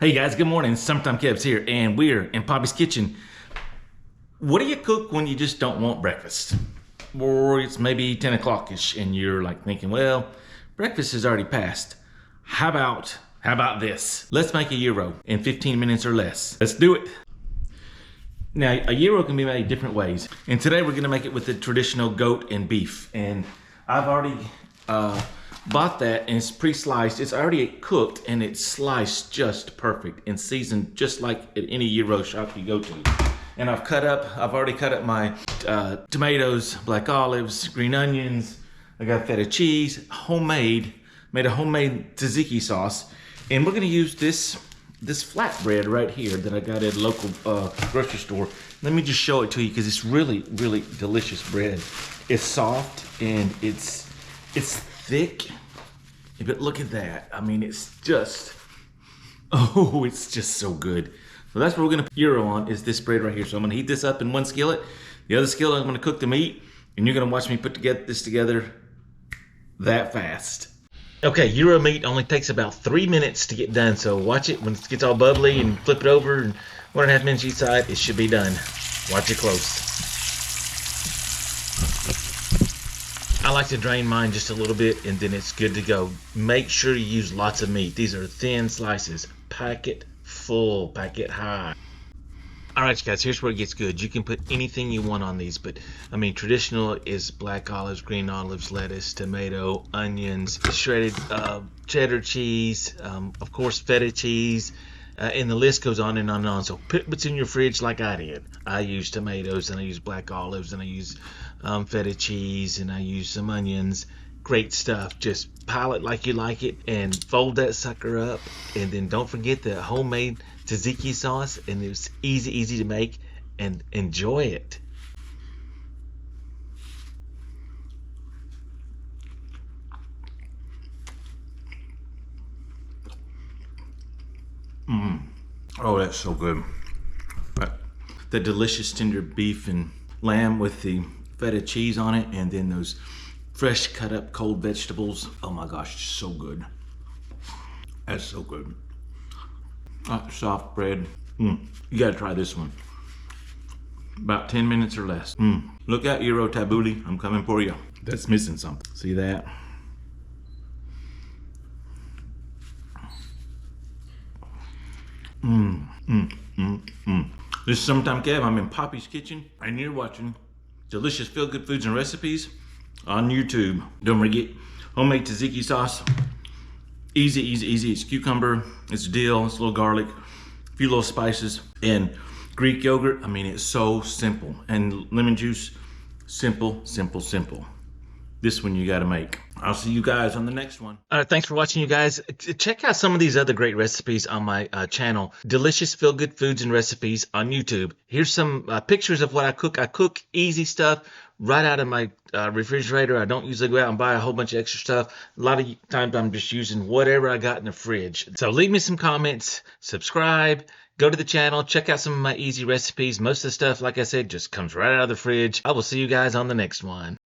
Hey guys, good morning. Summertime Kev's here, and we're in Poppy's kitchen. What do you cook when you just don't want breakfast? Or it's maybe 10 o'clock-ish, and you're like thinking, well, breakfast is already passed. How about this? Let's make a gyro in 15 minutes or less. Let's do it. Now, a gyro can be made different ways. And today we're gonna make it with the traditional goat and beef. And I've already bought that, and it's pre-sliced. It's already cooked and it's sliced just perfect and seasoned just like at any gyro shop you go to. And I've already cut up my tomatoes, black olives, green onions. I got feta cheese, made a homemade tzatziki sauce. And we're gonna use this flatbread right here that I got at a local grocery store. Let me just show it to you because it's really, really delicious bread. It's soft and it's thick, but look at that. I mean, it's just so good. So that's what we're gonna gyro on, is this bread right here. So I'm gonna heat this up in one skillet. The other skillet, I'm gonna cook the meat, and you're gonna watch me put this together that fast. Okay, gyro meat only takes about 3 minutes to get done, so watch it when it gets all bubbly and flip it over, and 1.5 minutes each side, it should be done. Watch it close. I like to drain mine just a little bit, and then it's good to go. Make sure you use lots of meat. These are thin slices. Packet full, packet high. All right, guys, here's where it gets good. You can put anything you want on these, but I mean, traditional is black olives, green olives, lettuce, tomato, onions, shredded cheddar cheese, of course, feta cheese, and the list goes on and on and on. So put what's in your fridge like I did. I use tomatoes, and I use black olives, and I use feta cheese, and I use some onions. Great stuff. Just pile it like you like it and fold that sucker up, and then don't forget the homemade tzatziki sauce, and it's easy to make, and enjoy it. Oh, that's so good. The delicious tender beef and lamb with the feta cheese on it, and then those fresh cut up cold vegetables. Oh my gosh, it's so good. That's so good. Soft bread. You gotta try this one. About 10 minutes or less. Look out, gyro tabbouleh, I'm coming for you. That's missing something. See that? This is Summertime Kev. I'm in Poppy's kitchen, and you're watching delicious feel-good foods and recipes on YouTube. Don't forget, homemade tzatziki sauce. Easy. It's cucumber, it's dill, it's a little garlic, a few little spices, and Greek yogurt. I mean, it's so simple. And lemon juice, simple. This one you gotta make. I'll see you guys on the next one. All right, thanks for watching, you guys. Check out some of these other great recipes on my channel, Delicious Feel Good Foods and Recipes on YouTube. Here's some pictures of what I cook. I cook easy stuff right out of my refrigerator. I don't usually go out and buy a whole bunch of extra stuff. A lot of times I'm just using whatever I got in the fridge. So leave me some comments, subscribe, go to the channel, check out some of my easy recipes. Most of the stuff, like I said, just comes right out of the fridge. I will see you guys on the next one.